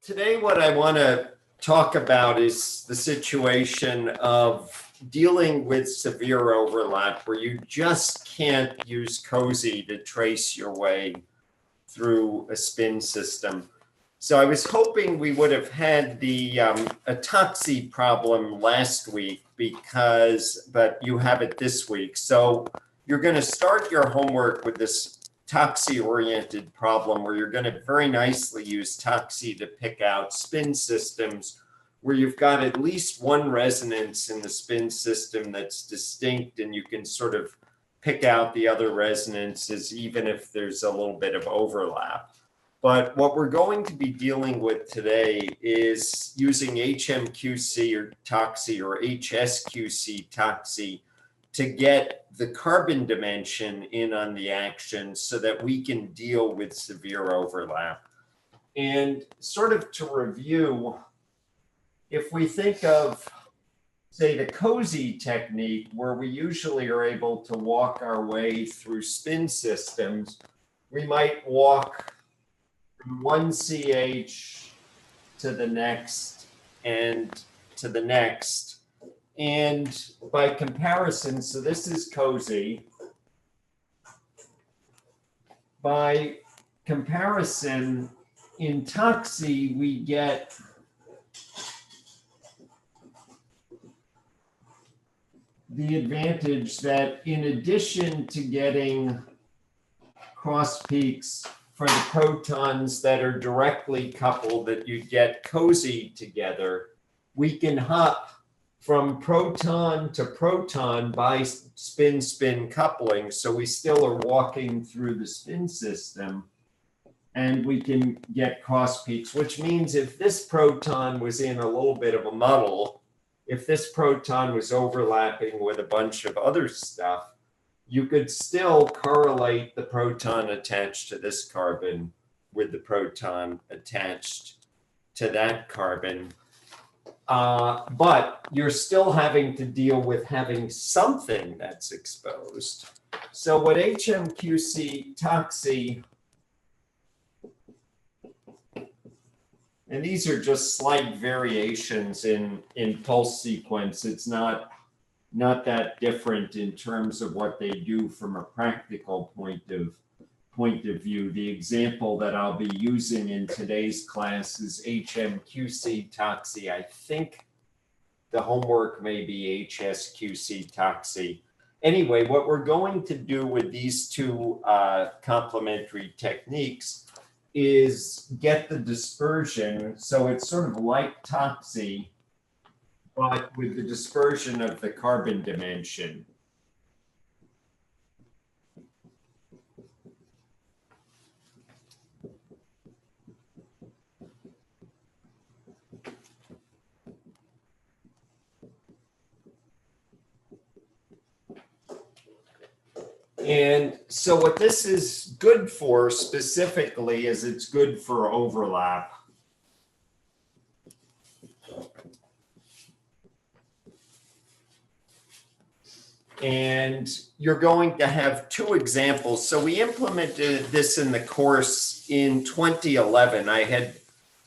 Today, what I want to talk about is the situation of dealing with severe overlap where you just can't use COSY to trace your way through a spin system. So I was hoping we would have had the a TOCSY problem last week but you have it this week. So you're going to start your homework with this TOCSY-oriented problem where you're going to very nicely use TOCSY to pick out spin systems where you've got at least one resonance in the spin system that's distinct, and you can sort of pick out the other resonances even if there's a little bit of overlap. But what we're going to be dealing with today is using HMQC or TOCSY or HSQC TOCSY to get the carbon dimension in on the action so that we can deal with severe overlap. And sort of to review, if we think of, say, the COSY technique, where we usually are able to walk our way through spin systems, we might walk from one CH to the next and to the next. And by comparison, so this is COSY. By comparison, in TOCSY, we get the advantage that in addition to getting cross peaks for the protons that are directly coupled that you get COSY together, we can hop from proton to proton by spin-spin coupling. So we still are walking through the spin system and we can get cross peaks, which means if this proton was in a little bit of a muddle, if this proton was overlapping with a bunch of other stuff, you could still correlate the proton attached to this carbon with the proton attached to that carbon. But you're still having to deal with having something that's exposed. So what HMQC TOCSY, and these are just slight variations in pulse sequence. It's not that different in terms of what they do from a practical point of view. The example that I'll be using in today's class is HMQC TOCSY. I think the homework may be HSQC TOCSY. Anyway, what we're going to do with these two complementary techniques is get the dispersion. So it's sort of like TOCSY, but with the dispersion of the carbon dimension. And so what this is good for specifically is it's good for overlap. And you're going to have two examples. So we implemented this in the course in 2011. I had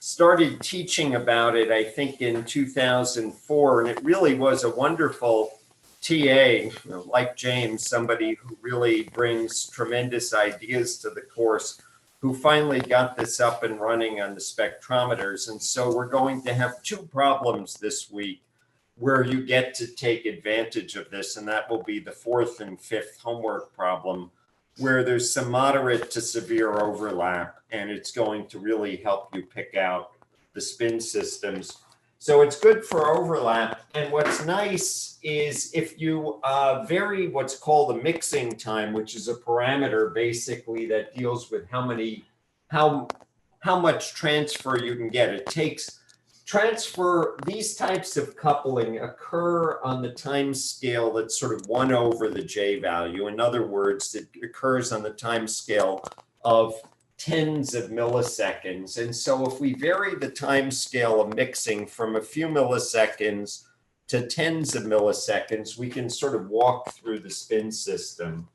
started teaching about it, I think, in 2004, and it really was a wonderful TA, like James, somebody who really brings tremendous ideas to the course, who finally got this up and running on the spectrometers. And so we're going to have two problems this week where you get to take advantage of this, and that will be the fourth and fifth homework problem, where there's some moderate to severe overlap, and it's going to really help you pick out the spin systems. So it's good for overlap. And what's nice is if you vary what's called the mixing time, which is a parameter basically that deals with how much transfer you can get. It takes transfer, these types of coupling occur on the time scale that's sort of 1 over the J value. In other words, it occurs on the time scale of tens of milliseconds. And so if we vary the time scale of mixing from a few milliseconds to tens of milliseconds, we can sort of walk through the spin system.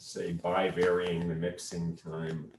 say by varying the mixing time.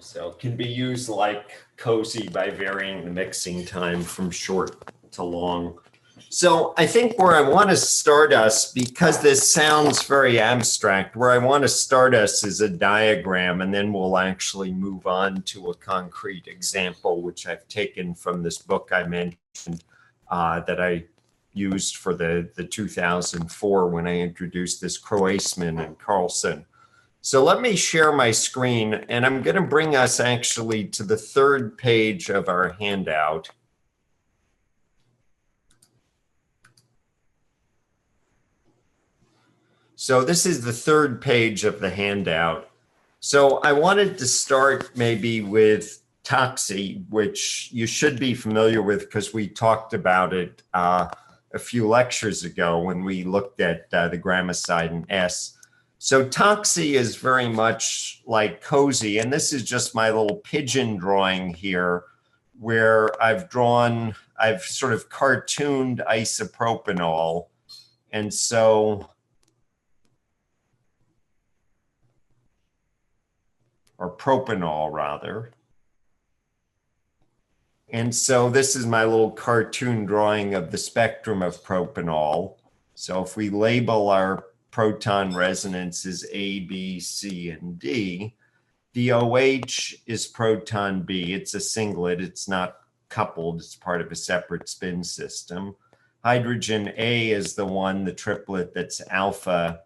So it can be used like cozy by varying the mixing time from short to long. So I think where I want to start us, because this sounds very abstract, where I want to start us is a diagram, and then we'll actually move on to a concrete example, which I've taken from this book I mentioned that I used for the 2004 when I introduced this Croasman and Carlson. So let me share my screen, and I'm going to bring us actually to the third page of our handout. So this is the third page of the handout. So I wanted to start maybe with Toxi, which you should be familiar with because we talked about it a few lectures ago when we looked at the gramocide S. So Toxi is very much like cozy, and this is just my little pigeon drawing here where I've sort of cartooned isopropanol. And so, or propanol rather. And so this is my little cartoon drawing of the spectrum of propanol. So if we label our proton resonances A, B, C, and D, the OH is proton B. It's a singlet. It's not coupled. It's part of a separate spin system. Hydrogen A is the one, the triplet that's alpha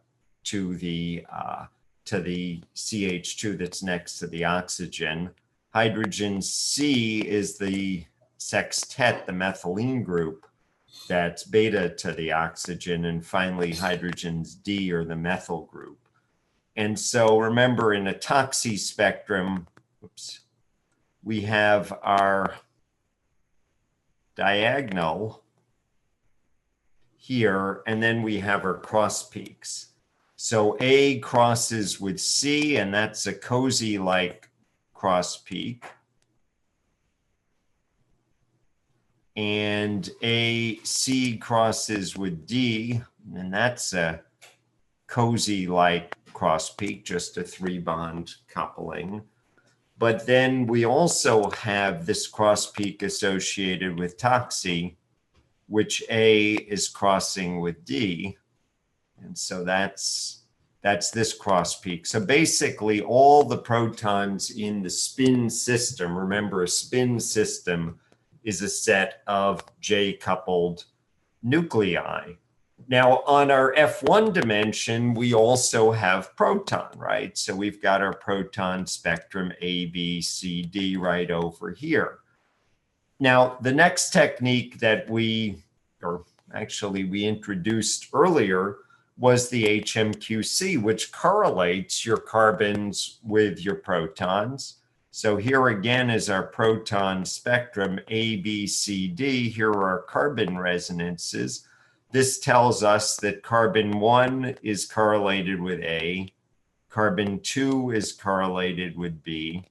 to the CH2 that's next to the oxygen. Hydrogen C is the sextet, the methylene group, that's beta to the oxygen. And finally, hydrogens D are the methyl group. And so remember, in a Toxi spectrum, we have our diagonal here, and then we have our cross peaks. So A crosses with C, and that's a cozy-like cross peak. And AC crosses with D, and that's a cozy-like cross peak, just a 3-bond coupling. But then we also have this cross peak associated with Toxi, which A is crossing with D. And so that's this cross peak. So basically all the protons in the spin system, remember a spin system is a set of J-coupled nuclei. Now on our F1 dimension, we also have proton, right? So we've got our proton spectrum A, B, C, D right over here. Now the next technique that we introduced earlier was the HMQC, which correlates your carbons with your protons. So here again is our proton spectrum, A, B, C, D. Here are our carbon resonances. This tells us that carbon 1 is correlated with A, carbon 2 is correlated with B,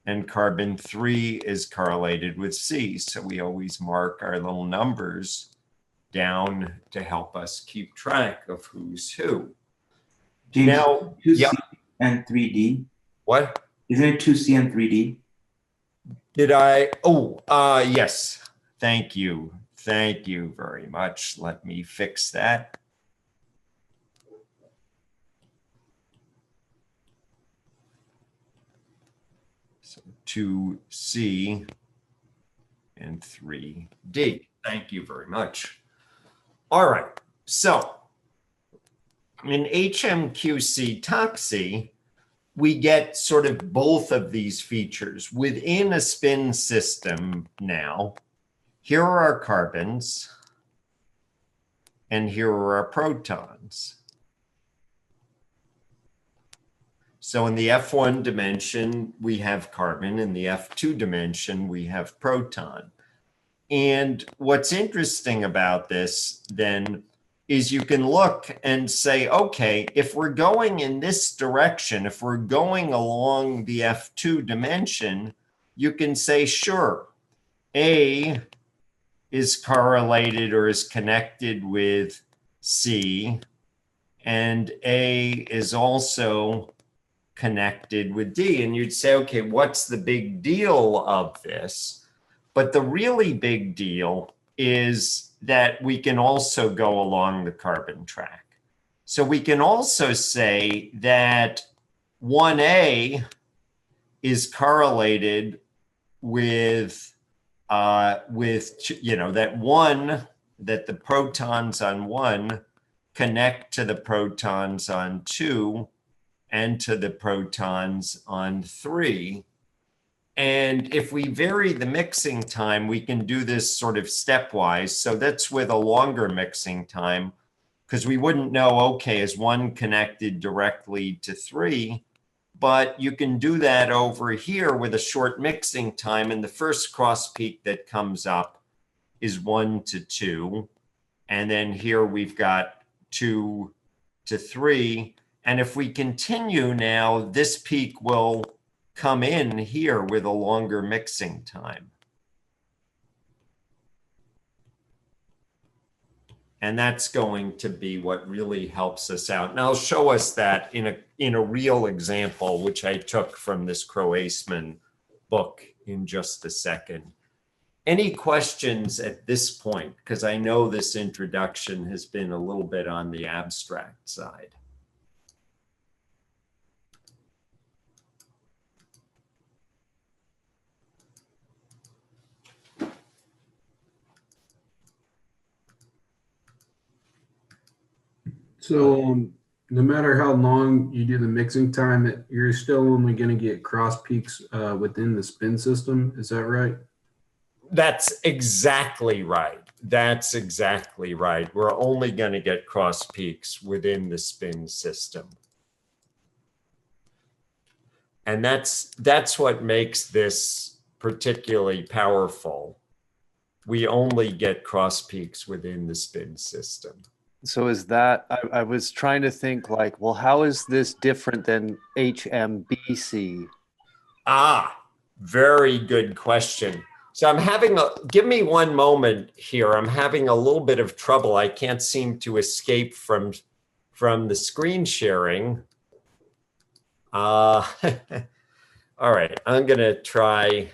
and carbon 3 is correlated with C. So we always mark our little numbers down to help us keep track of who's who. James, now, 2C and 3D. What? Isn't it 2C and 3D? Did I? Oh, yes. Thank you. Thank you very much. Let me fix that. So 2C and 3D. Thank you very much. All right. So in HMQC TOCSY, we get sort of both of these features within a spin system now. Here are our carbons, and here are our protons. So in the F1 dimension, we have carbon. In the F2 dimension, we have proton. And what's interesting about this then is you can look and say, okay, if we're going in this direction, if we're going along the F2 dimension, you can say, sure, A is correlated or is connected with C, and A is also connected with D. And you'd say, okay, what's the big deal of this? But the really big deal is that we can also go along the carbon track. So we can also say that 1A is correlated with that the protons on 1 connect to the protons on 2 and to the protons on 3. And if we vary the mixing time, we can do this sort of stepwise. So that's with a longer mixing time, because we wouldn't know, okay, is 1 connected directly to 3? But you can do that over here with a short mixing time. And the first cross peak that comes up is 1 to 2. And then here we've got 2 to 3. And if we continue now, this peak will come in here with a longer mixing time. And that's going to be what really helps us out. And I'll show us that in a real example, which I took from this Croasman book in just a second. Any questions at this point? Because I know this introduction has been a little bit on the abstract side. So no matter how long you do the mixing time, you're still only going to get cross peaks within the spin system. Is that right? That's exactly right. That's exactly right. We're only going to get cross peaks within the spin system. And that's what makes this particularly powerful. We only get cross peaks within the spin system. So is that, I was trying to think like, well, how is this different than HMBC? Ah, very good question. So I'm having give me one moment here. I'm having a little bit of trouble. I can't seem to escape from the screen sharing. All right, I'm gonna try.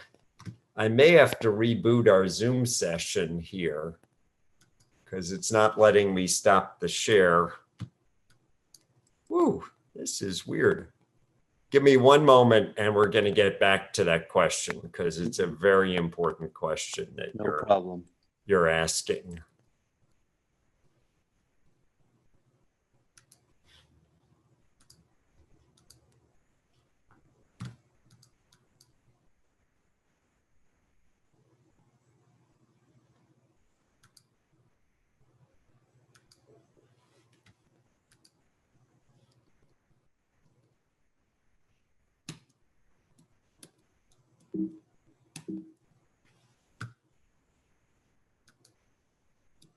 I may have to reboot our Zoom session here, because it's not letting me stop the share. Woo, this is weird. Give me one moment and we're going to get back to that question, because it's a very important question that you're asking.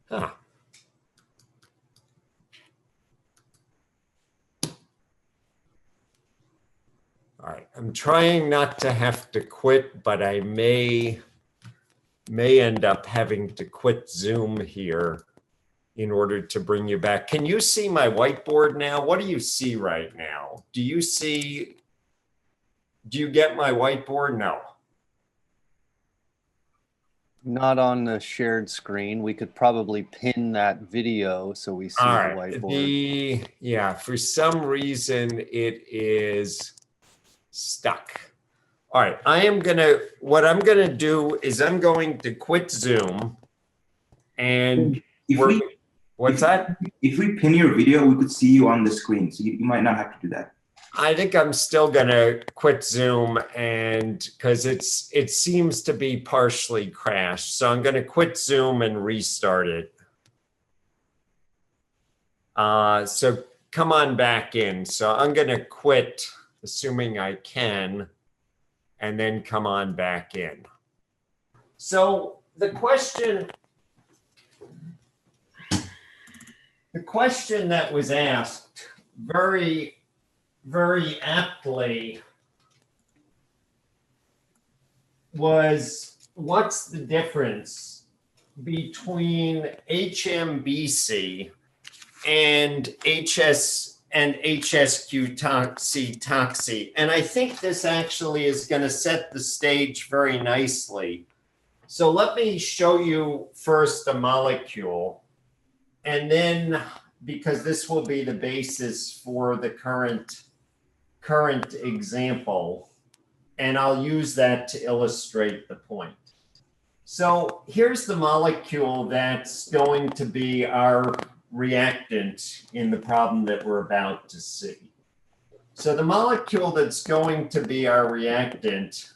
Huh. All right, I'm trying not to have to quit, but I may end up having to quit Zoom here in order to bring you back. Can you see my whiteboard now? What do you see right now? Do you get my whiteboard? No. Not on the shared screen. We could probably pin that video so we see the whiteboard. Yeah, for some reason it is stuck. All right, what I'm gonna do is I'm going to quit Zoom and what's that? If we pin your video, we could see you on the screen. So you might not have to do that. I think I'm still gonna quit Zoom, and because it seems to be partially crashed. So I'm gonna quit Zoom and restart it. So come on back in. So I'm gonna quit assuming I can, and then come on back in. So the question that was asked very, very aptly was, what's the difference between HMBC and HSQ TOCSY? And I think this actually is going to set the stage very nicely. So let me show you first a molecule, and then, because this will be the basis for the current example, and I'll use that to illustrate the point. So here's the molecule that's going to be our reactant in the problem that we're about to see. So the molecule that's going to be our reactant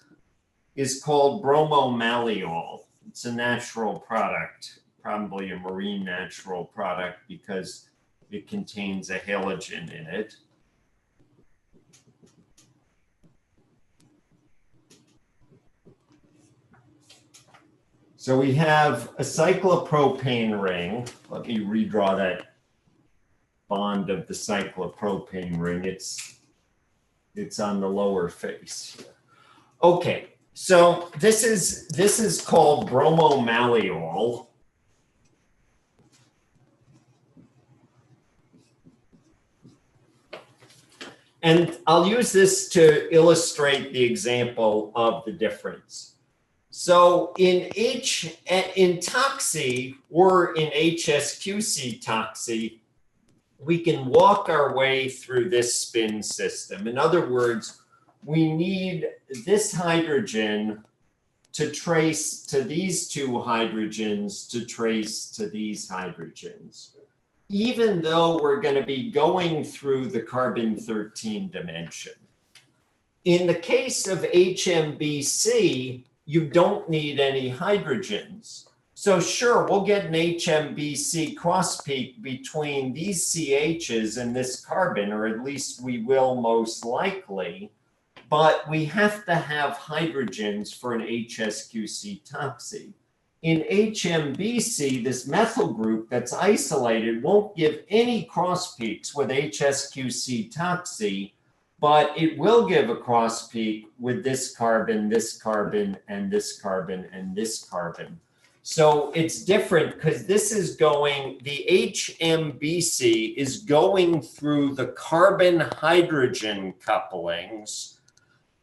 is called bromomalleol. It's a natural product, probably a marine natural product because it contains a halogen in it. So we have a cyclopropane ring. Let me redraw that bond of the cyclopropane ring. It's on the lower face. Okay, so this is called bromomalleol. And I'll use this to illustrate the example of the difference. So in TOCSY or in HSQC TOCSY, we can walk our way through this spin system. In other words, we need this hydrogen to trace to these two hydrogens to trace to these hydrogens, even though we're going to be going through the carbon-13 dimension. In the case of HMBC, you don't need any hydrogens. So sure, we'll get an HMBC cross peak between these CHs and this carbon, or at least we will most likely, but we have to have hydrogens for an HSQC TOCSY. In HMBC, this methyl group that's isolated won't give any cross peaks with HSQC TOCSY, but it will give a cross peak with this carbon, and this carbon, and this carbon. So it's different because this is going, the HMBC is going through the carbon-hydrogen couplings.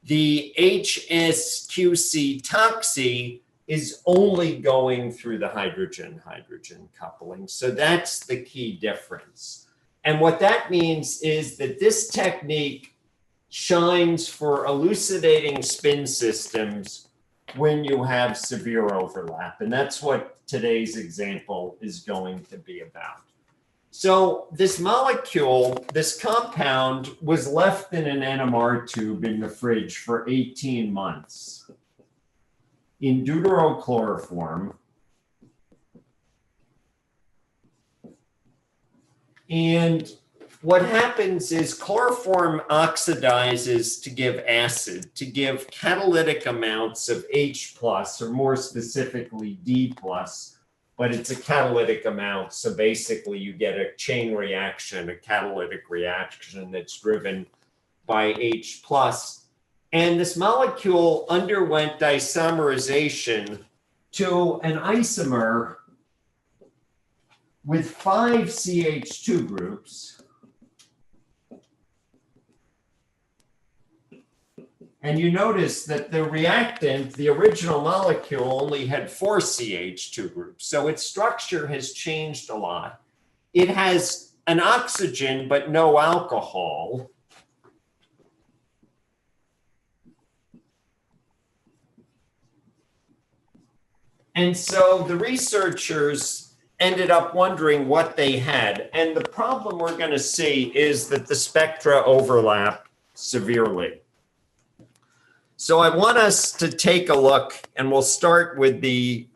The HSQC TOCSY is only going through the hydrogen-hydrogen coupling. So that's the key difference. And what that means is that this technique shines for elucidating spin systems when you have severe overlap. And that's what today's example is going to be about. So this molecule, this compound, was left in an NMR tube in the fridge for 18 months in deuterochloroform. And what happens is chloroform oxidizes to give acid, to give catalytic amounts of H+, or more specifically D+, but it's a catalytic amount. So basically you get a chain reaction, a catalytic reaction that's driven by H+. And this molecule underwent diisomerization to an isomer with 5 CH2 groups. And you notice that the reactant, the original molecule, only had 4 CH2 groups. So its structure has changed a lot. It has an oxygen, but no alcohol. And so the researchers ended up wondering what they had. And the problem we're going to see is that the spectra overlap severely. So I want us to take a look, and we'll start with the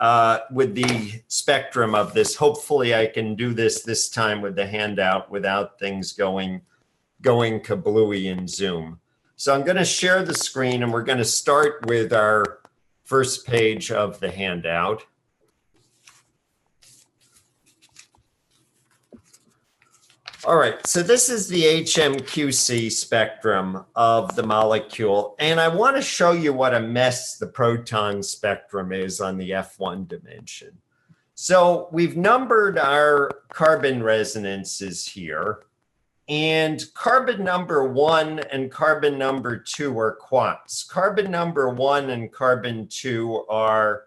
spectrum of this. Hopefully I can do this time with the handout without things going kablooey in Zoom. So I'm going to share the screen and we're going to start with our first page of the handout. All right, so this is the HMQC spectrum of the molecule, and I want to show you what a mess the proton spectrum is on the F1 dimension. So we've numbered our carbon resonances here, and carbon number 1 and carbon number 2 are quarks. Carbon number 1 and carbon 2 are,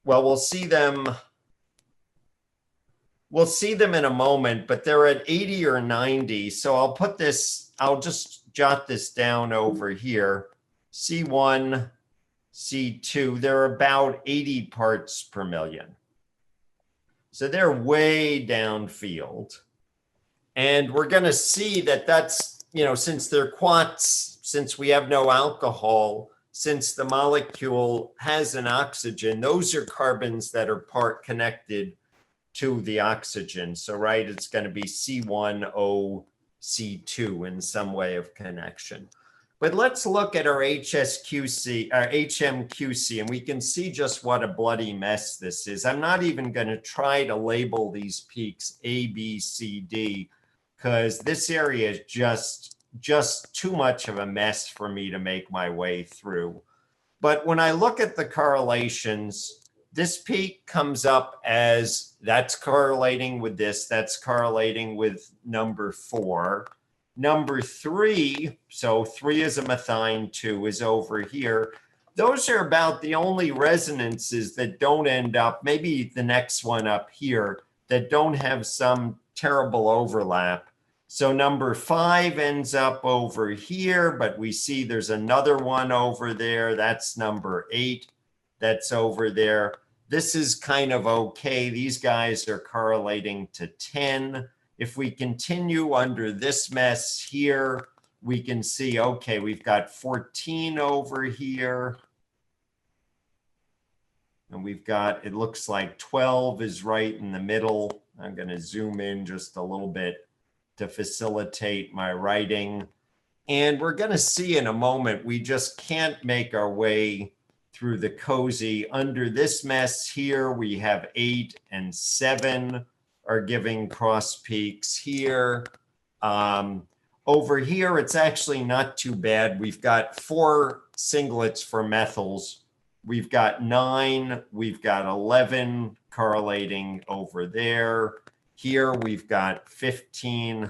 well, we'll see them in a moment, but they're at 80 or 90. So I'll just jot this down over here. C1, C2, they're about 80 parts per million. So they're way downfield. And we're going to see that that's, since they're quarks, since we have no alcohol, since the molecule has an oxygen, those are carbons that are part connected to the oxygen. So, right, it's going to be C1O, C2 in some way of connection. But let's look at our HSQC, our HMQC, and we can see just what a bloody mess this is. I'm not even going to try to label these peaks A, B, C, D, because this area is just too much of a mess for me to make my way through. But when I look at the correlations, this peak comes up as that's correlating with this, that's correlating with number 4. Number 3, so 3 is a methine, 2 is over here. Those are about the only resonances that don't end up, maybe the next one up here, that don't have some terrible overlap. So number 5 ends up over here, but we see there's another one over there. That's number 8 that's over there. This is kind of okay. These guys are correlating to 10. If we continue under this mess here, we can see, okay, we've got 14 over here. And we've got, it looks like 12 is right in the middle. I'm going to zoom in just a little bit to facilitate my writing. And we're going to see in a moment, we just can't make our way through the COSY. Under this mess here, we have 8 and 7 are giving cross peaks here. Over here, it's actually not too bad. We've got 4 singlets for methyls. We've got 9, we've got 11 correlating over there. Here we've got 15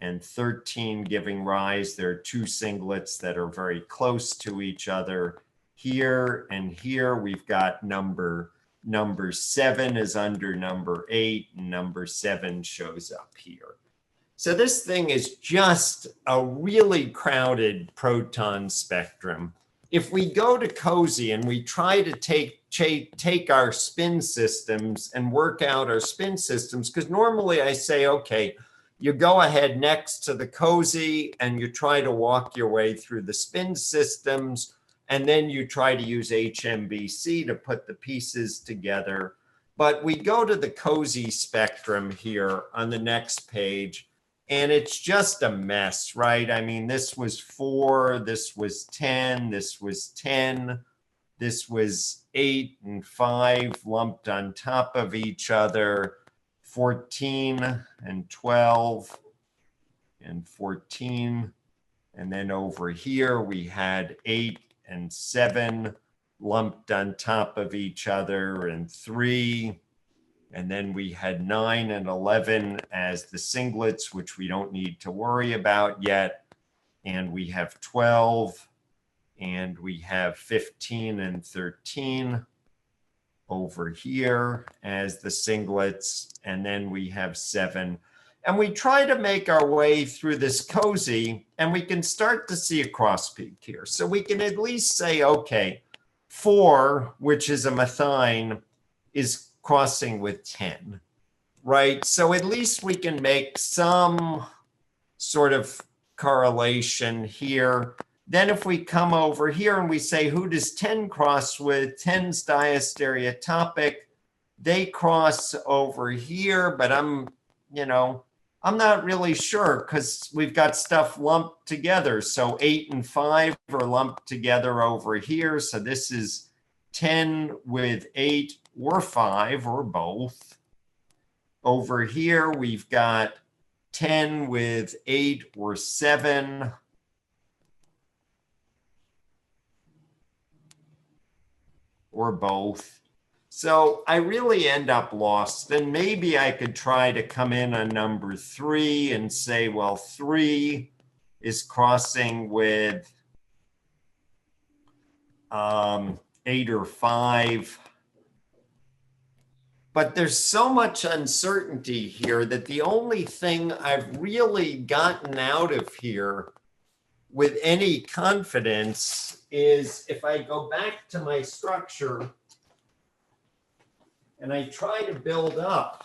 and 13 giving rise. There are 2 singlets that are very close to each other. Here and here we've got number 7 is under number 8, and number 7 shows up here. So this thing is just a really crowded proton spectrum. If we go to COSY and we try to take our spin systems and work out our spin systems, because normally I say, okay, you go ahead next to the COSY and you try to walk your way through the spin systems, and then you try to use HMBC to put the pieces together. But we go to the COSY spectrum here on the next page, and it's just a mess, right? I mean, this was 4, this was 10, this was 10, this was 8 and 5 lumped on top of each other, 14 and 12 and 14. And then over here, we had 8 and 7 lumped on top of each other, and 3. And then we had 9 and 11 as the singlets, which we don't need to worry about yet. And we have 12, and we have 15 and 13 over here as the singlets. And then we have 7. And we try to make our way through this COSY, and we can start to see a cross peak here. So we can at least say, okay, 4, which is a methine, is crossing with 10, right? So at least we can make some sort of correlation here. Then if we come over here and we say, who does 10 cross with? 10's diastereotopic. They cross over here, but I'm, I'm not really sure because we've got stuff lumped together. So 8 and 5 are lumped together over here. So this is 10 with 8 or 5 or both. Over here, we've got 10 with 8 or 7. Or both. So I really end up lost. Then maybe I could try to come in on number 3 and say, well, 3 is crossing with 8 or 5. But there's so much uncertainty here that the only thing I've really gotten out of here with any confidence is if I go back to my structure and I try to build up.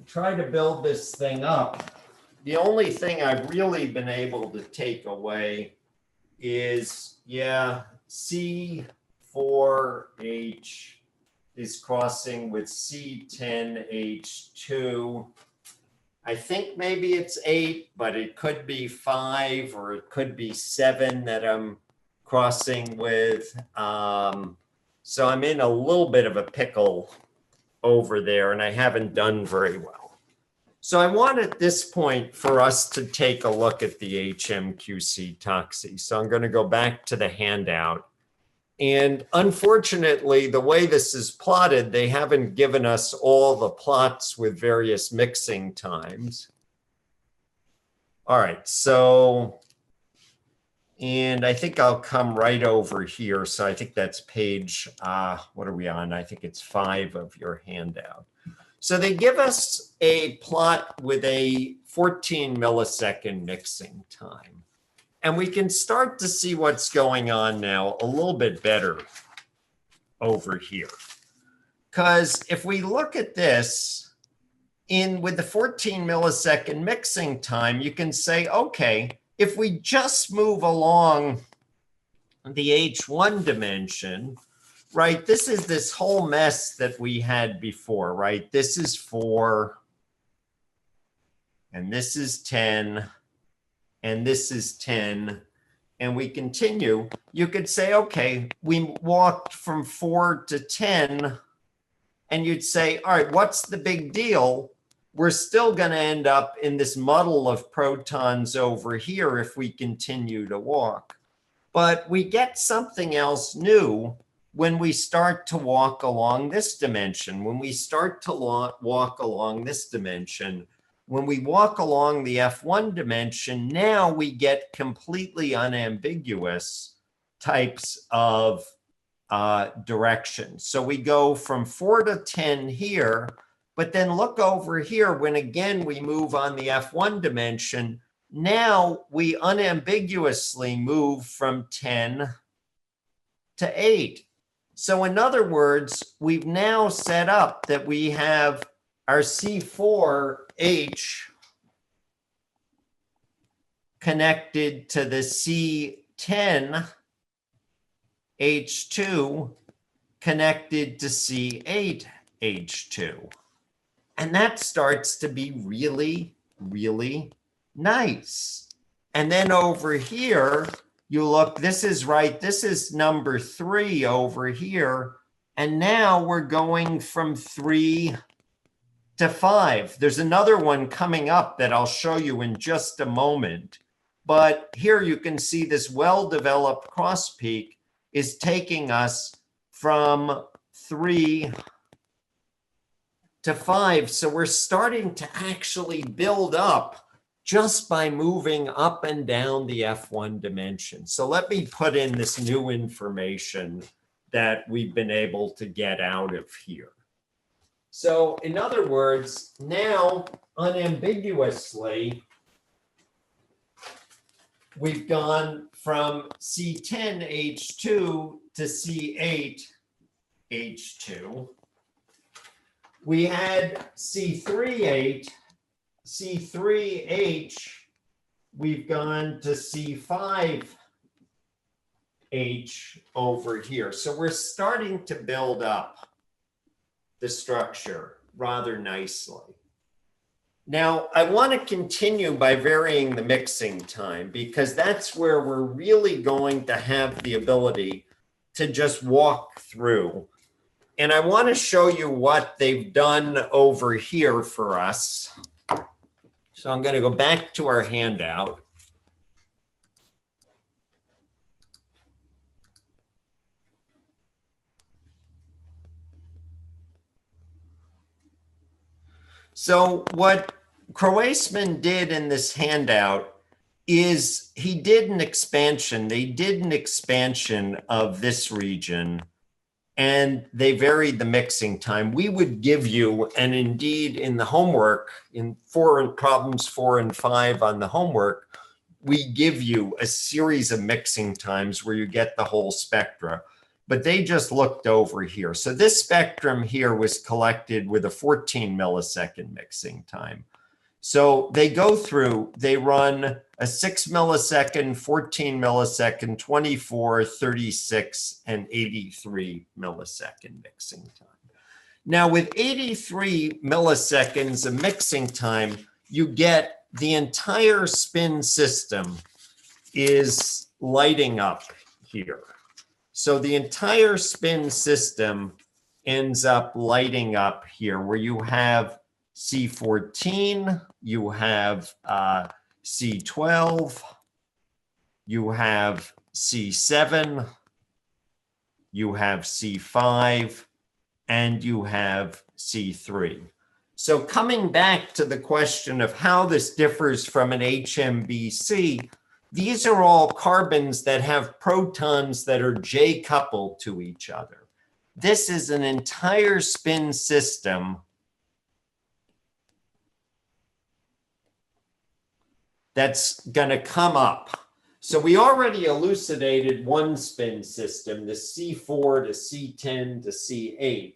Try to build this thing up. The only thing I've really been able to take away is, yeah, C4H is crossing with C10H2. I think maybe it's 8, but it could be 5 or it could be 7 that I'm crossing with. So I'm in a little bit of a pickle over there and I haven't done very well. So I want at this point for us to take a look at the HMQC TOCSY. So I'm going to go back to the handout. And unfortunately, the way this is plotted, they haven't given us all the plots with various mixing times. All right, so, and I think I'll come right over here. So I think that's page, what are we on? I think it's 5 of your handout. So they give us a plot with a 14 millisecond mixing time. And we can start to see what's going on now a little bit better over here. Because if we look at this, with the 14 millisecond mixing time, you can say, okay, if we just move along the H1 dimension, right, this is this whole mess that we had before, right? This is 4, and this is 10, and this is 10, and we continue. You could say, okay, we walked from 4 to 10, and you'd say, all right, what's the big deal? We're still going to end up in this muddle of protons over here if we continue to walk. But we get something else new when we start to walk along this dimension. When we start to walk along this dimension, when we walk along the F1 dimension, now we get completely unambiguous types of directions. So we go from 4 to 10 here, but then look over here when again we move on the F1 dimension. Now we unambiguously move from 10 to 8. So in other words, we've now set up that we have our C4H connected to the C10H2 connected to C8H2. And that starts to be really, really nice. And then over here, you look, this is right, this is number 3 over here. And now we're going from 3 to 5. There's another one coming up that I'll show you in just a moment. But here you can see this well-developed cross peak is taking us from 3 to 5. So we're starting to actually build up just by moving up and down the F1 dimension. So let me put in this new information that we've been able to get out of here. So in other words, now unambiguously, we've gone from C10H2 to C8H2. We had C3H, we've gone to C5H. H over here. So we're starting to build up the structure rather nicely. Now, I want to continue by varying the mixing time because that's where we're really going to have the ability to just walk through. And I want to show you what they've done over here for us. So I'm going to go back to our handout. So what Croasman did in this handout is he did an expansion. They did an expansion of this region and they varied the mixing time. We would give you, and indeed in the homework, in problems 4 and 5 on the homework, we give you a series of mixing times where you get the whole spectra. But they just looked over here. So this spectrum here was collected with a 14 millisecond mixing time. So they go through, they run a 6 millisecond, 14 millisecond, 24, 36, and 83 millisecond mixing time. Now with 83 milliseconds of mixing time, you get the entire spin system is lighting up here. So the entire spin system ends up lighting up here where you have C14, you have C12, you have C7, you have C5, and you have C3. So coming back to the question of how this differs from an HMBC, these are all carbons that have protons that are J-coupled to each other. This is an entire spin system that's going to come up. So we already elucidated one spin system, the C4 to C10 to C8.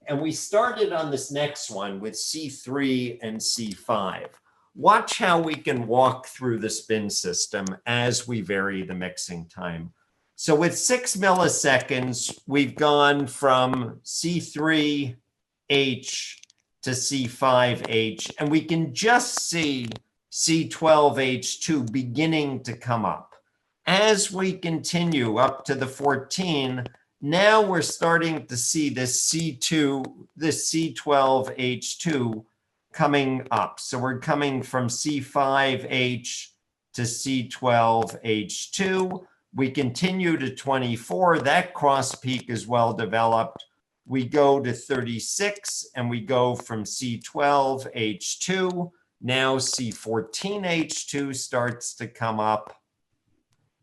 And we started on this next one with C3 and C5. Watch how we can walk through the spin system as we vary the mixing time. So with 6 milliseconds, we've gone from C3H to C5H, and we can just see C12H2 beginning to come up. As we continue up to the 14, now we're starting to see this C12H2 coming up. So we're coming from C5H to C12H2. We continue to 24. That cross peak is well developed. We go to 36 and we go from C12H2. Now C14H2 starts to come up.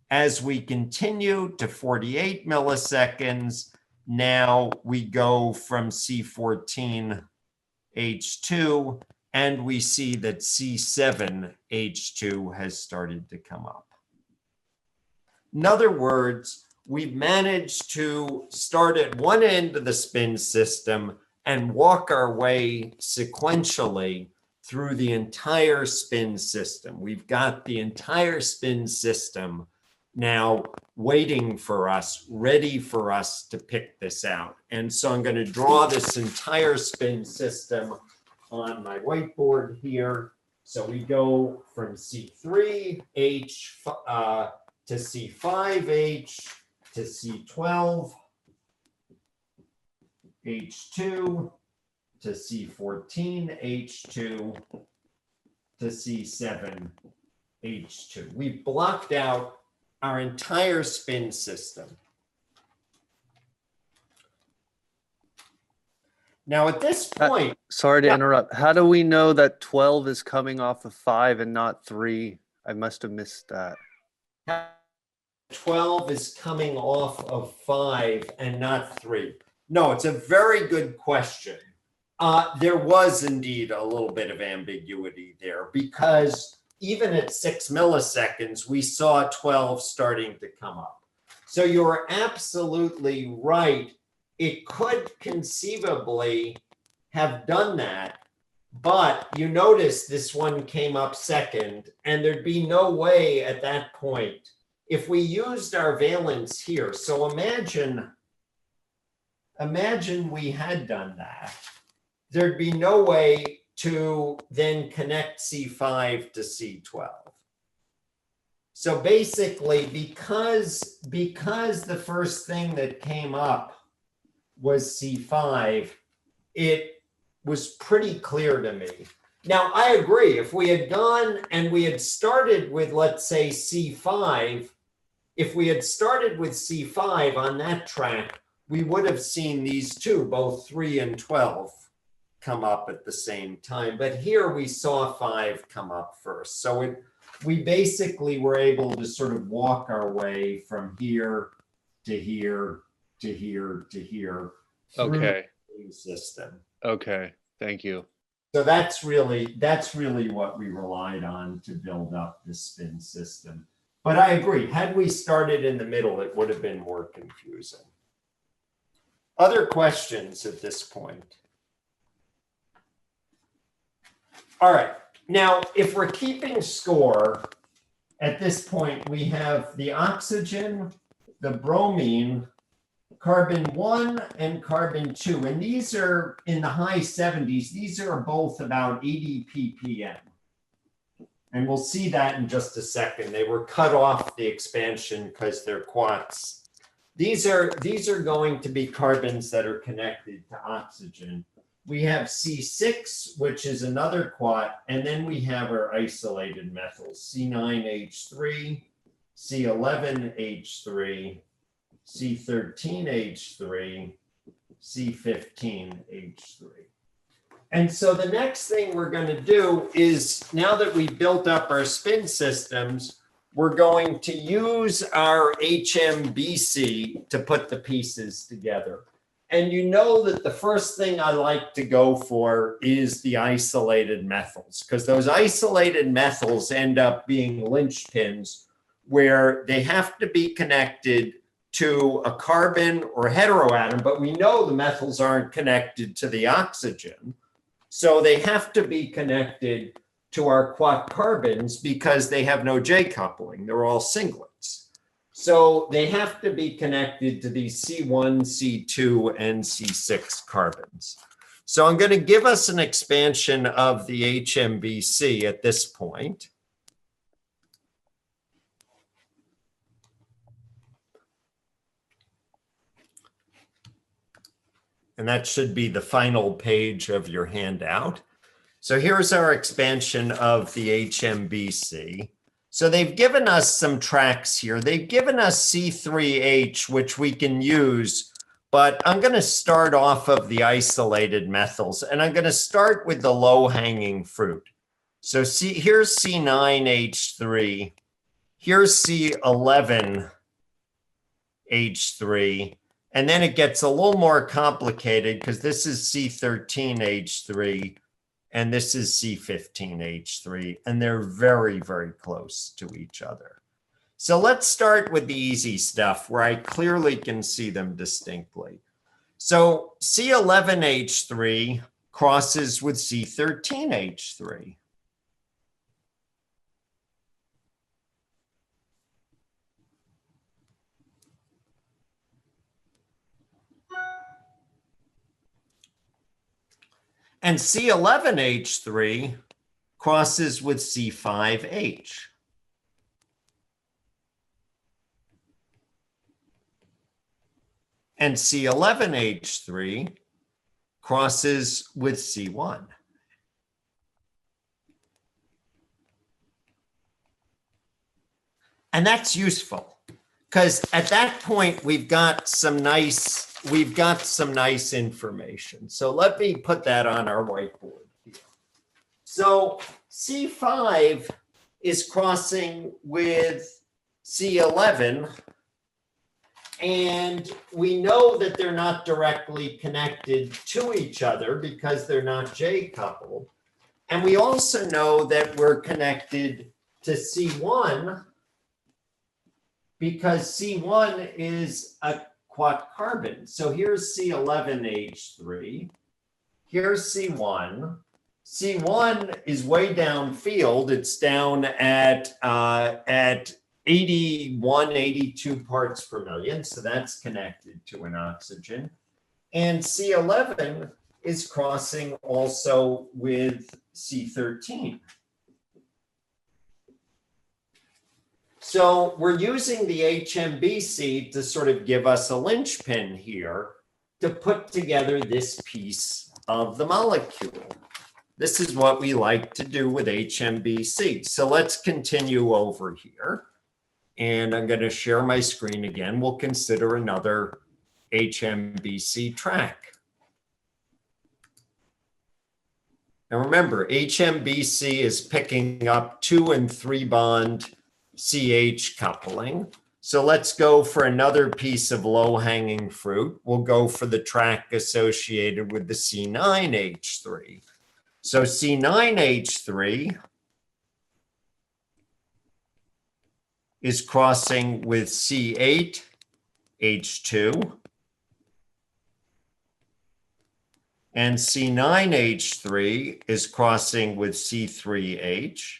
As we continue to 48 milliseconds, now we go from C14H2 and we see that C7H2 has started to come up. In other words, we've managed to start at one end of the spin system and walk our way sequentially through the entire spin system. We've got the entire spin system now waiting for us, ready for us to pick this out. And so I'm going to draw this entire spin system on my whiteboard here. So we go from C3H to C5H to C12H2 to C14H2 to C7H2. We've blocked out our entire spin system. Now at this point, sorry to interrupt. How do we know that 12 is coming off of 5 and not 3? I must have missed that. 12 is coming off of 5 and not 3. No, it's a very good question. There was indeed a little bit of ambiguity there because even at 6 milliseconds, we saw 12 starting to come up. So you're absolutely right. It could conceivably have done that, but you notice this one came up second, and there'd be no way at that point if we used our valence here, so imagine we had done that, there'd be no way to then connect C5 to C12. So basically, because the first thing that came up was C5, it was pretty clear to me. Now, I agree, if we had gone and we had started with, let's say, C5, if we had started with C5 on that track, we would have seen these two, both 3 and 12, come up at the same time. But here we saw 5 come up first. So we basically were able to sort of walk our way from here to here to here to here. Okay. The system. Okay. Thank you. So that's really what we relied on to build up this spin system. But I agree, had we started in the middle, it would have been more confusing. Other questions at this point? All right. Now, if we're keeping score, at this point, we have the oxygen, the bromine, carbon 1 and carbon 2. And these are in the high 70s. These are both about 80 ppm. And we'll see that in just a second. They were cut off the expansion because they're quarks. These are going to be carbons that are connected to oxygen. We have C6, which is another quat, and then we have our isolated methyls, C9H3, C11H3, C13H3, C15H3. And so the next thing we're going to do is, now that we've built up our spin systems, we're going to use our HMBC to put the pieces together. And you know that the first thing I like to go for is the isolated methyls, because those isolated methyls end up being linchpins where they have to be connected to a carbon or heteroatom, but we know the methyls aren't connected to the oxygen. So they have to be connected to our quat carbons because they have no J coupling. They're all singlets. So they have to be connected to these C1, C2, and C6 carbons. So I'm going to give us an expansion of the HMBC at this point. And that should be the final page of your handout. So here's our expansion of the HMBC. So they've given us some tracks here. They've given us C3H, which we can use, but I'm going to start off of the isolated methyls, and I'm going to start with the low-hanging fruit. So here's C9H3, here's C11H3, and then it gets a little more complicated because this is C13H3, and this is C15H3, and they're very, very close to each other. So let's start with the easy stuff where I clearly can see them distinctly. So C11H3 crosses with C13H3. And C11H3 crosses with C5H. And C11H3 crosses with C1. And that's useful because at that point we've got some nice information. So let me put that on our whiteboard here. So C5 is crossing with C11, and we know that they're not directly connected to each other because they're not J coupled. And we also know that we're connected to C1 because C1 is a quat carbon. So here's C11H3, here's C1. C1 is way downfield. It's down at 81, 82 parts per million. So that's connected to an oxygen. And C11 is crossing also with C13. So we're using the HMBC to sort of give us a linchpin here to put together this piece of the molecule. This is what we like to do with HMBC. So let's continue over here. And I'm going to share my screen again. We'll consider another HMBC track. Now remember, HMBC is picking up 2 and 3 bond CH coupling. So let's go for another piece of low-hanging fruit. We'll go for the track associated with the C9H3. So C9H3 is crossing with C8H2. And C9H3 is crossing with C3H.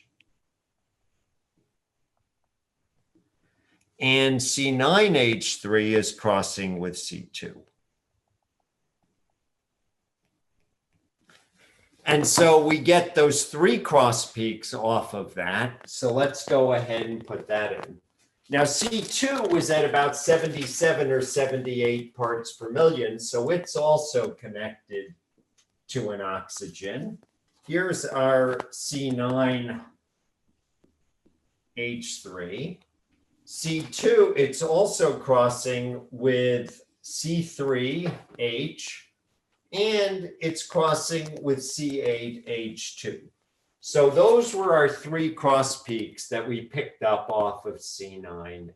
And C9H3 is crossing with C2. And so we get those 3 cross peaks off of that. So let's go ahead and put that in. Now C2 was at about 77 or 78 parts per million. So it's also connected to an oxygen. Here's our C9H3. C2, it's also crossing with C3H, and it's crossing with C8H2. So those were our 3 cross peaks that we picked up off of C9H.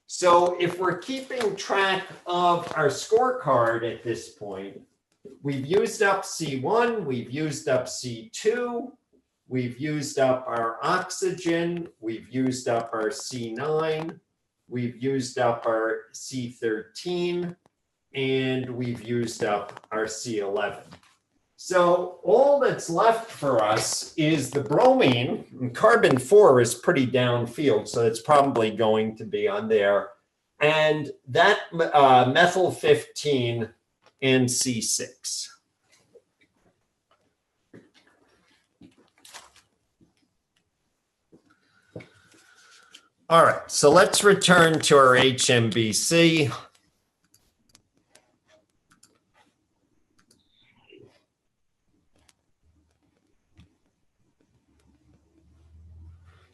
So if we're keeping track of our scorecard at this point, we've used up C1, we've used up C2, we've used up our oxygen, we've used up our C9, we've used up our C13, and we've used up our C11. So all that's left for us is the bromine. And carbon 4 is pretty downfield, so it's probably going to be on there. And that methyl 15 and C6. All right, so let's return to our HMBC.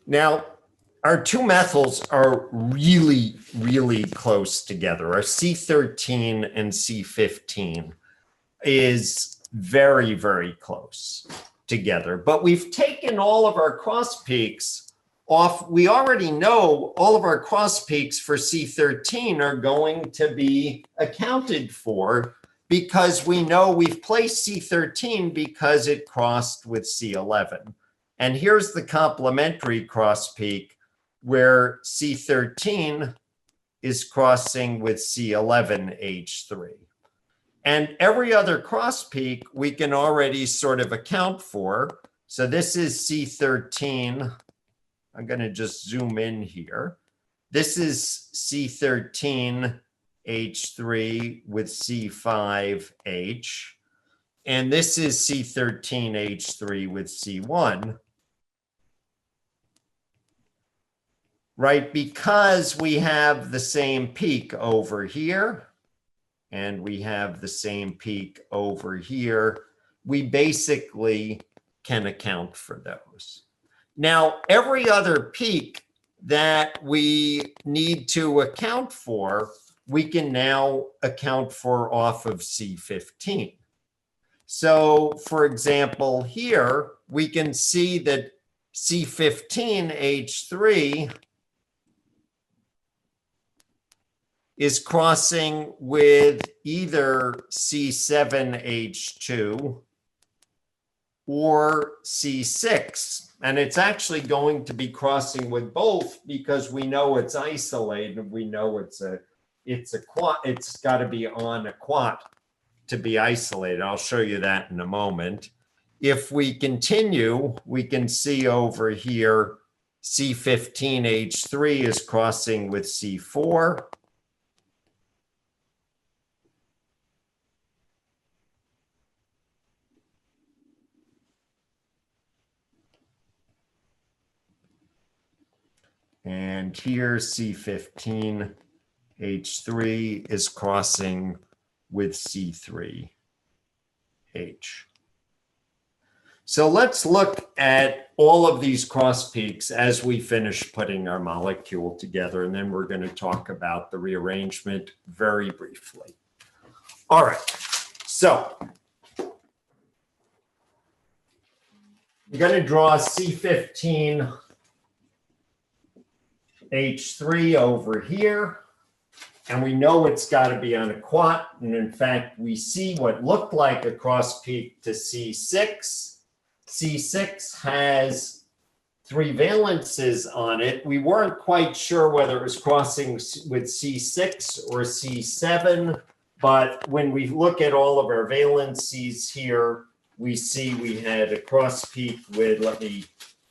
Now, our 2 methyls are really, really close together. Our C13 and C15 is very, very close together. But we've taken all of our cross peaks off. We already know all of our cross peaks for C13 are going to be accounted for because we know we've placed C13 because it crossed with C11. And here's the complementary cross peak where C13 is crossing with C11H3. And every other cross peak we can already sort of account for. So this is C13. I'm going to just zoom in here. This is C13H3 with C5H. And this is C13H3 with C1. Right, because we have the same peak over here, and we have the same peak over here, we basically can account for those. Now, every other peak that we need to account for, we can now account for off of C15. So, for example, here, we can see that C15H3 is crossing with either C7H2 or C6. And it's actually going to be crossing with both because we know it's isolated. We know it's a quat, it's got to be on a quat to be isolated. I'll show you that in a moment. If we continue, we can see over here C15H3 is crossing with C4. And here C15H3 is crossing with C3H. So let's look at all of these cross peaks as we finish putting our molecule together, and then we're going to talk about the rearrangement very briefly. All right, so I'm going to draw C15H3 over here. And we know it's got to be on a quat. And in fact, we see what looked like a cross peak to C6. C6 has 3 valences on it. We weren't quite sure whether it was crossing with C6 or C7. But when we look at all of our valencies here, we see we had a cross peak with, let me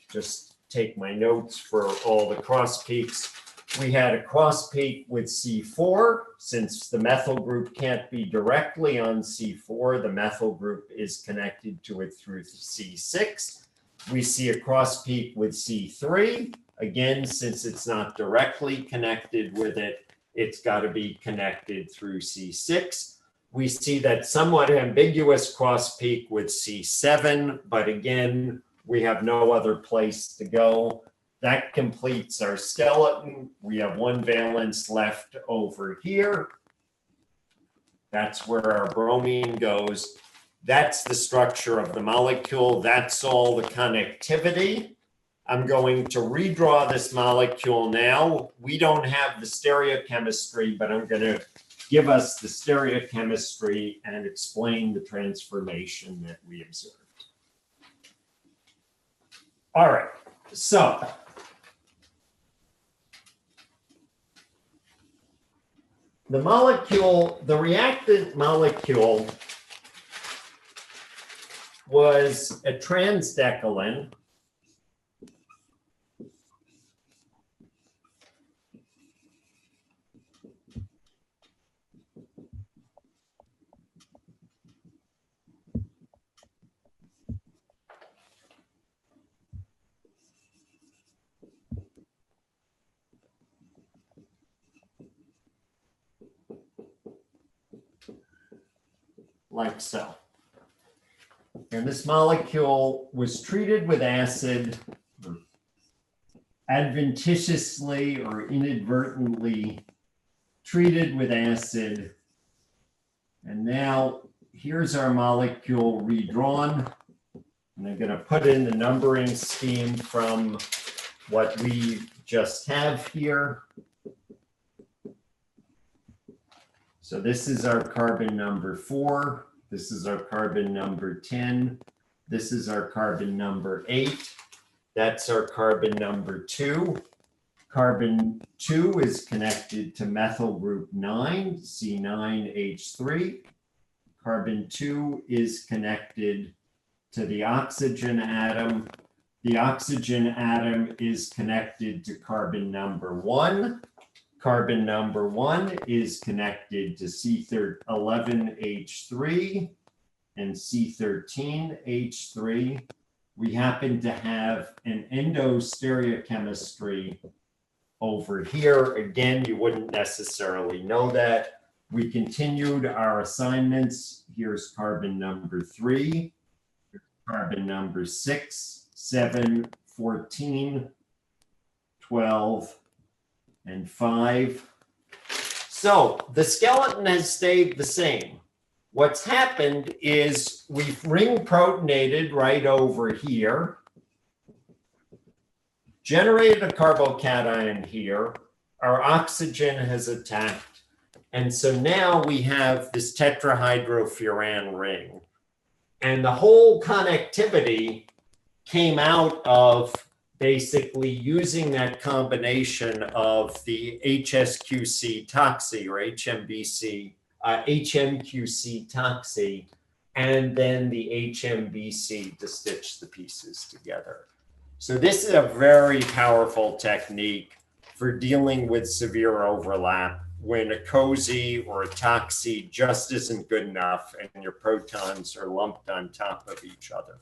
just take my notes for all the cross peaks. We had a cross peak with C4. Since the methyl group can't be directly on C4, the methyl group is connected to it through C6. We see a cross peak with C3. Again, since it's not directly connected with it, it's got to be connected through C6. We see that somewhat ambiguous cross peak with C7, but again, we have no other place to go. That completes our skeleton. We have 1 valence left over here. That's where our bromine goes. That's the structure of the molecule. That's all the connectivity. I'm going to redraw this molecule now. We don't have the stereochemistry, but I'm going to give us the stereochemistry and explain the transformation that we observed. All right, so the molecule, the reactant molecule was a transdecalan. Like so. And this molecule was treated with acid, adventitiously or inadvertently treated with acid. And now here's our molecule redrawn. And I'm going to put in the numbering scheme from what we just have here. So this is our carbon number 4. This is our carbon number 10. This is our carbon number 8. That's our carbon number 2. Carbon 2 is connected to methyl group 9, C9H3. Carbon 2 is connected to the oxygen atom. The oxygen atom is connected to carbon number 1. Carbon number 1 is connected to C11H3 and C13H3. We happen to have an endostereochemistry over here. Again, you wouldn't necessarily know that. We continued our assignments. Here's carbon number 3, carbon number 6, 7, 14, 12, and 5. So the skeleton has stayed the same. What's happened is we've ring protonated right over here, generated a carbocation here, our oxygen has attacked, and so now we have this tetrahydrofuran ring. And the whole connectivity came out of basically using that combination of the HSQC TOCSY or HMQC TOCSY, and then the HMBC to stitch the pieces together. So this is a very powerful technique for dealing with severe overlap when a COSY or a TOCSY just isn't good enough and your protons are lumped on top of each other.